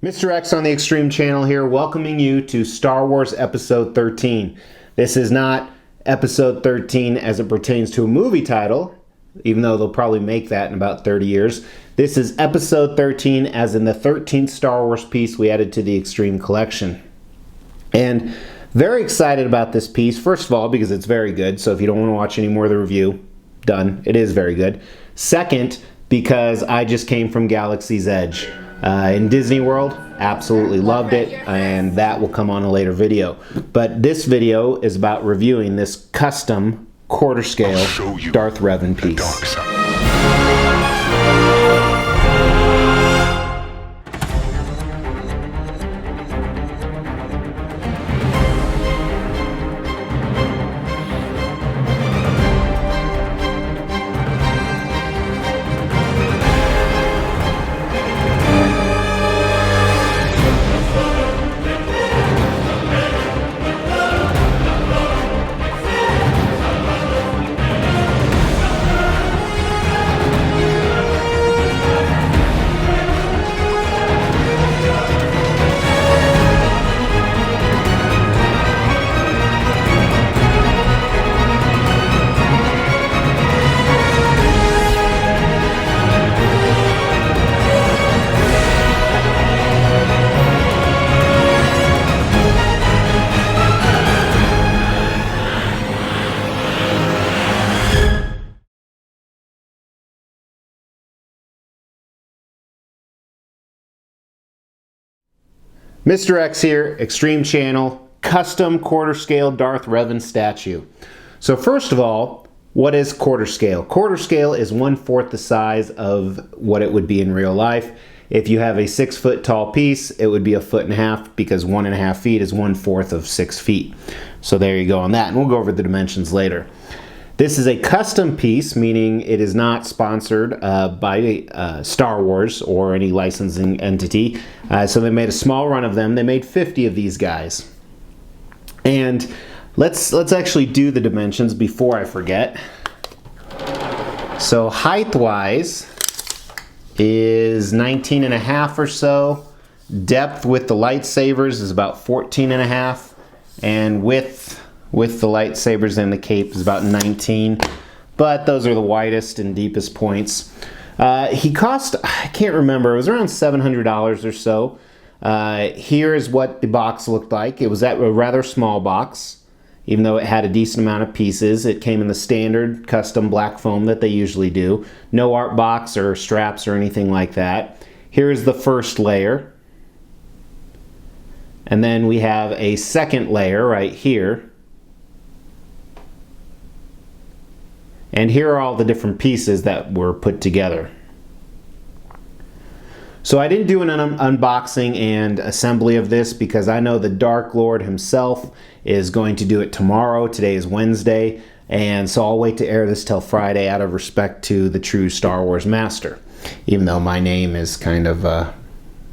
Mr. X on the Extreme channel here, welcoming you to Star Wars Episode 13. This is not Episode 13 as it pertains to a movie title, even though they'll probably make that in about 30 years. This is Episode 13 as in the 13th Star Wars piece we added to the Extreme collection. And very excited about this piece, first of all, because it's very good, so if you don't want to watch any more of the review, done. It is very good. Second, because I just came from Galaxy's Edge. In Disney World, absolutely loved it, and that will come on a later video. But this video is about reviewing this custom quarter scale Darth Revan piece. Mr. X here, Extreme Channel, custom quarter scale Darth Revan statue. So first of all, what is quarter scale? Quarter scale is 1/4 the size of what it would be in real life. If you have a 6 foot tall piece, it would be 1.5 feet because 1.5 feet is 1/4 of 6 feet. So there you go on that, and we'll go over the dimensions later. This is a custom piece, meaning it is not sponsored by Star Wars or any licensing entity. So they made a small run of them. They made 50 of these guys. And let's actually do the dimensions before I forget. So height-wise is 19.5 or so. Depth with the lightsabers is about 14.5, and width with the lightsabers and the cape is about 19, but those are the widest and deepest points. He cost, I can't remember, it was around $700 or so. Here is what the box looked like. It was a rather small box, even though it had a decent amount of pieces. It came in the standard custom black foam that they usually do. No art box or straps or anything like that. Here is the first layer. And then we have a second layer right here. And here are all the different pieces that were put together. So I didn't do an unboxing and assembly of this because I know the Dark Lord himself is going to do it tomorrow. Today is Wednesday, and so I'll wait to air this till Friday out of respect to the true Star Wars master, even though my name is kind of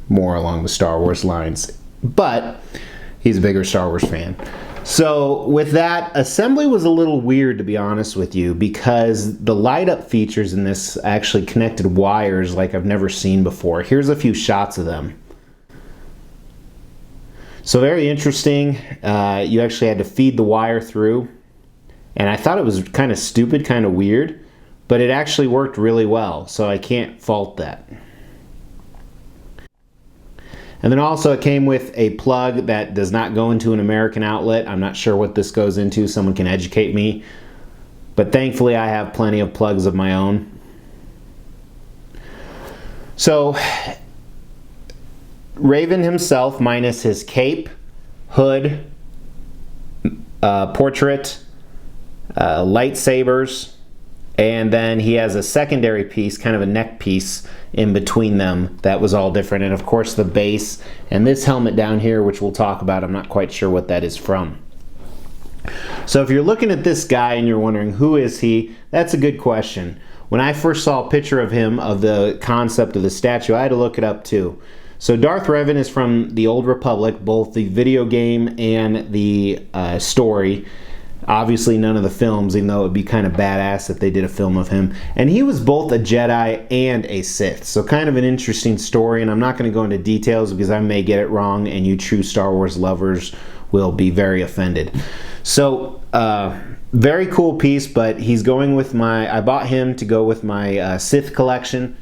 more along the Star Wars lines. But he's a bigger Star Wars fan. So with that, assembly was a little weird, to be honest with you, because the light up features in this actually connected wires like I've never seen before. Here's a few shots of them. So very interesting. You actually had to feed the wire through, and I thought it was kind of stupid, kind of weird, but it actually worked really well, so I can't fault that. And then also it came with a plug that does not go into an American outlet. I'm not sure what this goes into. Someone can educate me. But thankfully I have plenty of plugs of my own. So Revan himself, minus his cape, hood, portrait, lightsabers, and then he has a secondary piece, kind of a neck piece in between them that was all different. And of course the base and this helmet down here, which we'll talk about. I'm not quite sure what that is from. So if you're looking at this guy and you're wondering who is he, that's a good question. When I first saw a picture of him, of the concept of the statue, I had to look it up too. So Darth Revan is from the Old Republic, both the video game and the story. Obviously none of the films, even though it would be kind of badass if they did a film of him. And he was both a Jedi and a Sith, so kind of an interesting story, and I'm not going to go into details because I may get it wrong and you true Star Wars lovers will be very offended. So very cool piece, but he's going with I bought him to go with my Sith collection.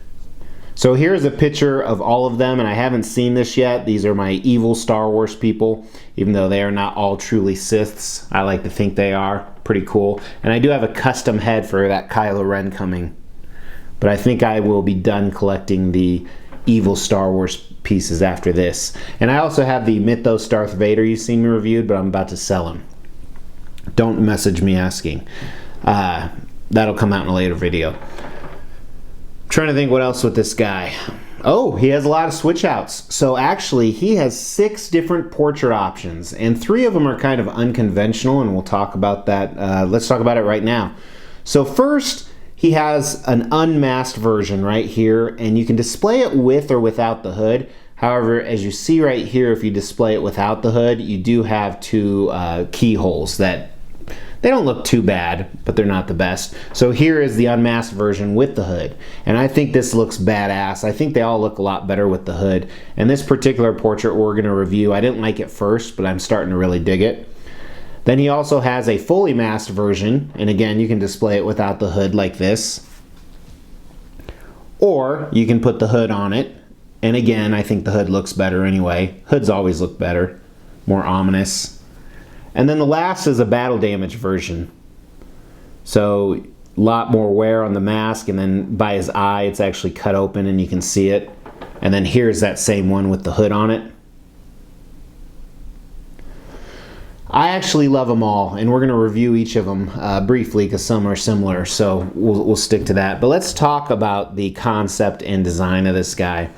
So here's a picture of all of them, and I haven't seen this yet. These are my evil Star Wars people, even though they are not all truly Siths. I like to think they are. Pretty cool. And I do have a custom head for that Kylo Ren coming. But I think I will be done collecting the evil Star Wars pieces after this. And I also have the Mythos Darth Vader you've seen me reviewed, but I'm about to sell him. Don't message me asking. That'll come out in a later video. Trying to think what else with this guy. Oh, he has a lot of switch outs. So actually he has 6 different portrait options, and 3 of them are kind of unconventional, and we'll talk about that. Let's talk about it right now. So first, he has an unmasked version right here, and you can display it with or without the hood. However, as you see right here, if you display it without the hood, you do have 2 keyholes that they don't look too bad, but they're not the best. So here is the unmasked version with the hood. And I think this looks badass. I think they all look a lot better with the hood. And this particular portrait we're going to review, I didn't like it first, but I'm starting to really dig it. Then he also has a fully masked version. And again, you can display it without the hood like this. Or you can put the hood on it. And again, I think the hood looks better anyway. Hoods always look better, more ominous. And then the last is a battle damage version. So a lot more wear on the mask, and then by his eye it's actually cut open and you can see it. And then here's that same one with the hood on it. I actually love them all, and we're going to review each of them briefly because some are similar, so we'll stick to that. But let's talk about the concept and design of this guy.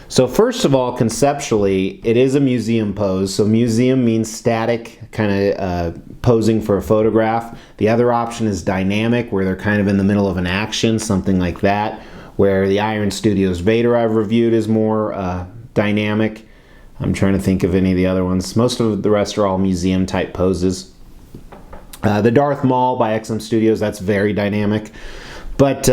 So first of all, conceptually, it is a museum pose. So museum means static, kind of posing for a photograph. The other option is dynamic, where they're kind of in the middle of an action, something like that. Where the Iron Studios Vader I've reviewed is more dynamic. I'm trying to think of any of the other ones. Most of the rest are all museum type poses. The Darth Maul by XM Studios, that's very dynamic. But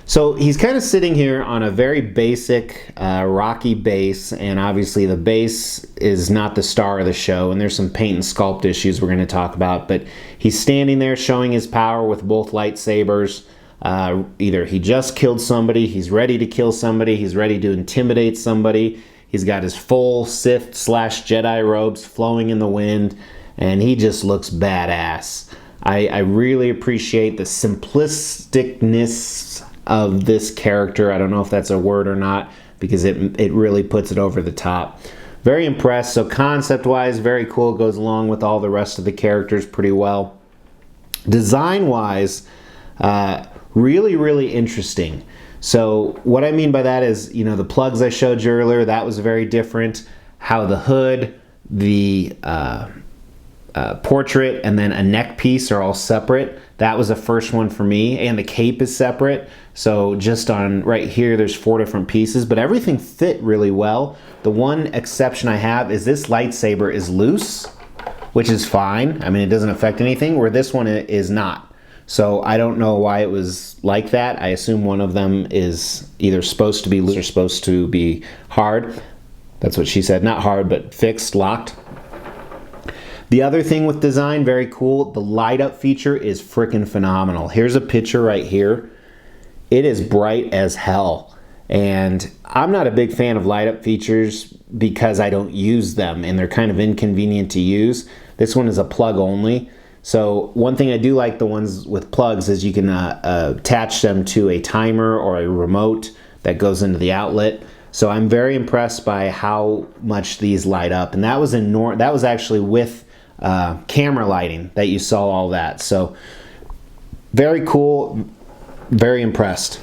so he's kind of sitting here on a very basic rocky base, and obviously the base is not the star of the show, and there's some paint and sculpt issues we're going to talk about, but he's standing there showing his power with both lightsabers. Either he just killed somebody, he's ready to kill somebody, he's ready to intimidate somebody. He's got his full Sith/Jedi robes flowing in the wind, and he just looks badass. I really appreciate the simplisticness of this character. I don't know if that's a word or not, because it really puts it over the top. Very impressed. So concept-wise, very cool. It goes along with all the rest of the characters pretty well. Design-wise, really, really interesting. So what I mean by that is, you know, the plugs I showed you earlier, that was very different. How the hood, the portrait, and then a neck piece are all separate. That was the first one for me, and the cape is separate. So just on right here, there's 4 different pieces, but everything fit really well. The one exception I have is this lightsaber is loose, which is fine. I mean, it doesn't affect anything, where this one is not. So I don't know why it was like that. I assume one of them is either supposed to be loose or supposed to be hard. That's what she said. Not hard, but fixed, locked. The other thing with design, very cool, the light up feature is freaking phenomenal. Here's a picture right here. It is bright as hell. And I'm not a big fan of light up features because I don't use them and they're kind of inconvenient to use. This one is a plug only. So one thing I do like the ones with plugs is you can attach them to a timer or a remote that goes into the outlet. So I'm very impressed by how much these light up. And that was that was actually with camera lighting that you saw all that. So very cool, very impressed.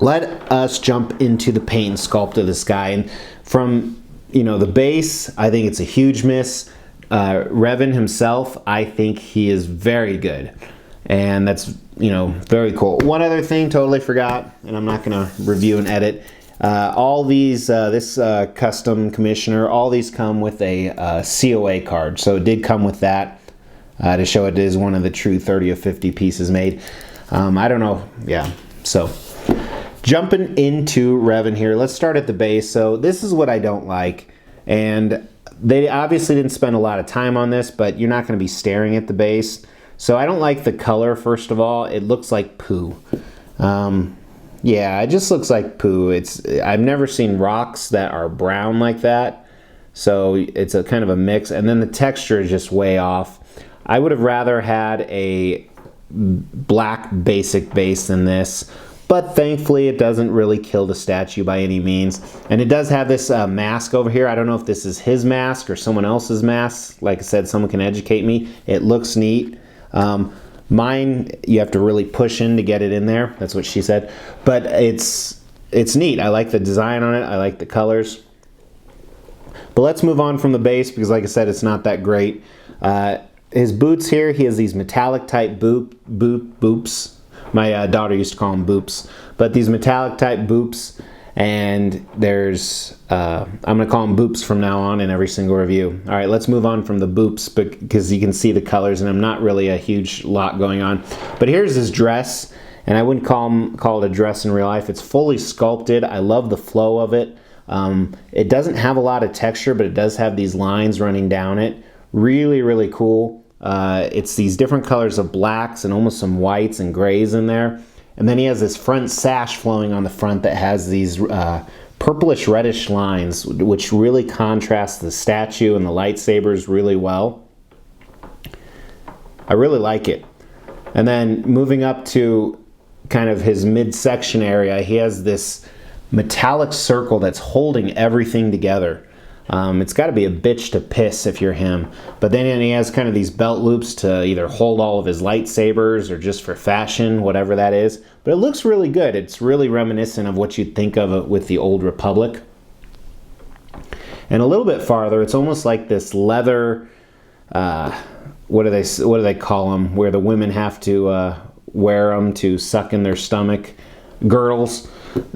Let us jump into the paint and sculpt of this guy. And from, you know, the base, I think it's a huge miss. Revan himself, I think he is very good, and that's, you know, very cool. One other thing, totally forgot, and I'm not gonna review and edit. All these, this custom commissioner, all these come with a COA card, so it did come with that. to show it is one of the true 30 of 50 pieces made. I don't know. Yeah. So jumping into Revan here, let's start at the base. So this is what I don't like. And they obviously didn't spend a lot of time on this, but you're not going to be staring at the base. So I don't like the color, first of all. It looks like poo. Yeah, it just looks like poo. I've never seen rocks that are brown like that. So it's a kind of a mix. And then the texture is just way off. I would have rather had a black basic base than this. But thankfully, it doesn't really kill the statue by any means. And it does have this mask over here. I don't know if this is his mask or someone else's mask. Like I said, someone can educate me. It looks neat. Mine, you have to really push in to get it in there. That's what she said. But it's neat. I like the design on it. I like the colors. But let's move on from the base because, like I said, it's not that great. His boots here, he has these metallic type boops. My daughter used to call them boops. But these metallic type boops, and there's, I'm going to call them boops from now on in every single review. All right, let's move on from the boops because you can see the colors, and I'm not really a huge lot going on. But here's his dress, and I wouldn't call it a dress in real life. It's fully sculpted. I love the flow of it. It doesn't have a lot of texture, but it does have these lines running down it. Really, really cool. It's these different colors of blacks and almost some whites and grays in there. And then he has this front sash flowing on the front that has these purplish reddish lines, which really contrast the statue and the lightsabers really well. I really like it. And then moving up to kind of his midsection area, he has this metallic circle that's holding everything together. It's got to be a bitch to piss if you're him. But then he has kind of these belt loops to either hold all of his lightsabers or just for fashion, whatever that is. But it looks really good. It's really reminiscent of what you'd think of with the Old Republic. And a little bit farther, it's almost like this leather, what do they call them, where the women have to wear them to suck in their stomach, girdles.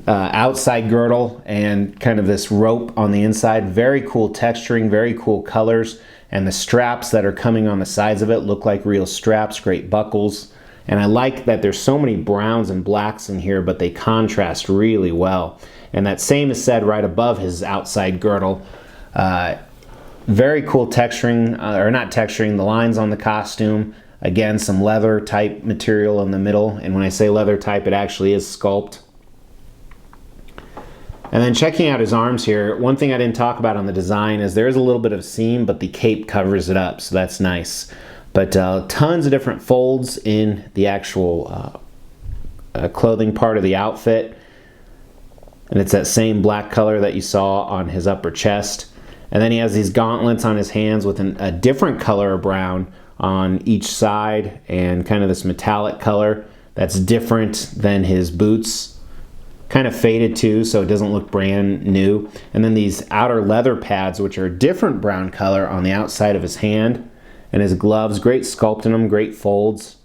Outside girdle and kind of this rope on the inside. Very cool texturing, very cool colors, and the straps that are coming on the sides of it look like real straps, great buckles. And I like that there's so many browns and blacks in here, but they contrast really well. And that same is said right above his outside girdle. Very cool texturing, or not texturing, the lines on the costume. Again, some leather type material in the middle, and when I say leather type, it actually is sculpt. And then checking out his arms here, one thing I didn't talk about on the design is there is a little bit of seam, but the cape covers it up, so that's nice. But tons of different folds in the actual clothing part of the outfit. And it's that same black color that you saw on his upper chest. And then he has these gauntlets on his hands with a different color of brown on each side and kind of this metallic color that's different than his boots. Kind of faded too, so it doesn't look brand new. And then these outer leather pads, which are a different brown color on the outside of his hand. And his gloves, great sculpt in them, great folds.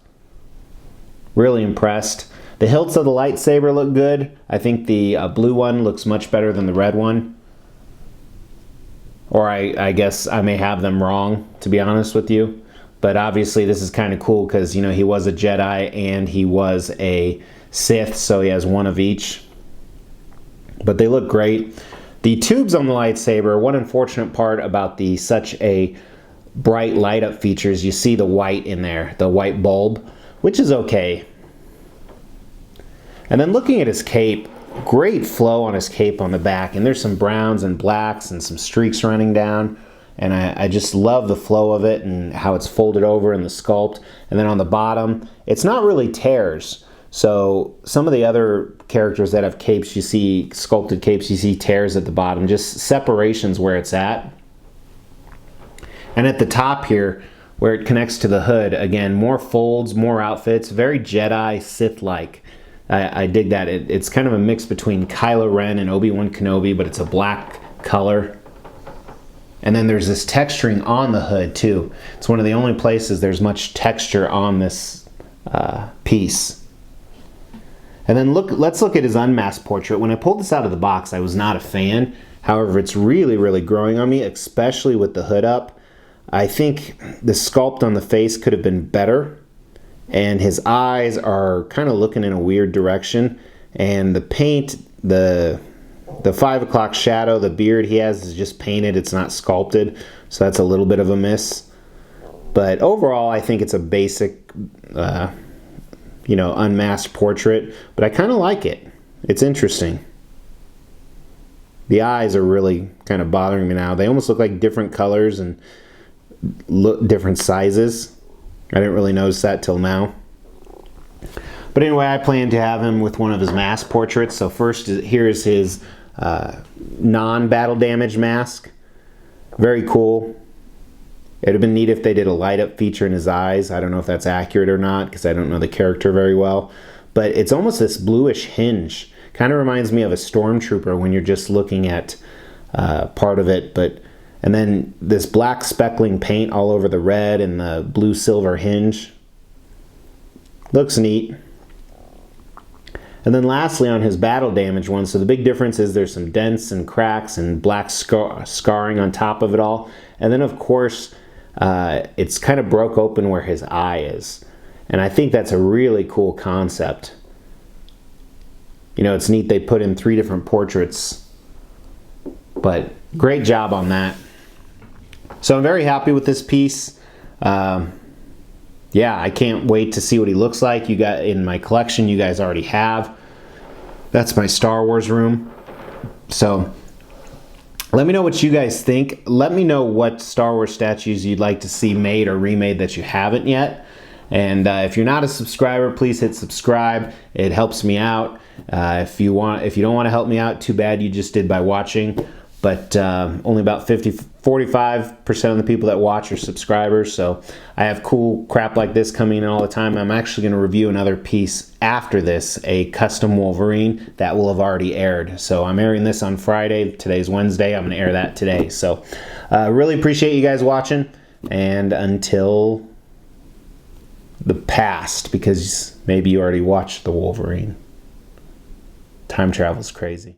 Really impressed. The hilts of the lightsaber look good. I think the blue one looks much better than the red one. Or I guess I may have them wrong, to be honest with you. But obviously this is kind of cool because, you know, he was a Jedi and he was a Sith, so he has one of each. But they look great. The tubes on the lightsaber, one unfortunate part about such a bright light up features, you see the white in there, the white bulb, which is okay. And then looking at his cape, great flow on his cape on the back, and there's some browns and blacks and some streaks running down, and I just love the flow of it and how it's folded over in the sculpt. And then on the bottom, it's not really tears. So some of the other characters that have capes, you see sculpted capes, you see tears at the bottom, just separations where it's at. And at the top here, where it connects to the hood, again, more folds, more outfits, very Jedi, Sith-like. I dig that. It's kind of a mix between Kylo Ren and Obi-Wan Kenobi, but it's a black color. And then there's this texturing on the hood too. It's one of the only places there's much texture on this piece. And then let's look at his unmasked portrait. When I pulled this out of the box, I was not a fan. However, it's really, really growing on me, especially with the hood up. I think the sculpt on the face could have been better, and his eyes are kind of looking in a weird direction, and the paint, the 5 o'clock shadow, the beard he has is just painted, it's not sculpted, so that's a little bit of a miss. But overall, I think it's a basic, unmasked portrait, but I kind of like it. It's interesting. The eyes are really kind of bothering me now. They almost look like different colors and look different sizes. I didn't really notice that till now. But anyway, I plan to have him with one of his mask portraits. So first, here's his non-battle damage mask. Very cool. It would have been neat if they did a light up feature in his eyes. I don't know if that's accurate or not because I don't know the character very well. But it's almost this bluish hinge. Kind of reminds me of a stormtrooper when you're just looking at part of it. And then this black speckling paint all over the red and the blue silver hinge. Looks neat. And then lastly on his battle damage one, so the big difference is there's some dents and cracks and black scarring on top of it all. And then of course it's kind of broke open where his eye is. And I think that's a really cool concept. It's neat they put in 3 different portraits, but great job on that. So I'm very happy with this piece. Yeah, I can't wait to see what he looks like. You got in my collection, you guys already have. That's my Star Wars room. So let me know what you guys think. Let me know what Star Wars statues you'd like to see made or remade that you haven't yet. And if you're not a subscriber, please hit subscribe. It helps me out. If you don't want to help me out, too bad, you just did by watching. But only about 45% of the people that watch are subscribers. So I have cool crap like this coming in all the time. I'm actually going to review another piece after this, a custom Wolverine that will have already aired. So I'm airing this on Friday. Today's Wednesday. I'm going to air that today. So really appreciate you guys watching. And until the past, because maybe you already watched the Wolverine. Time travel is crazy.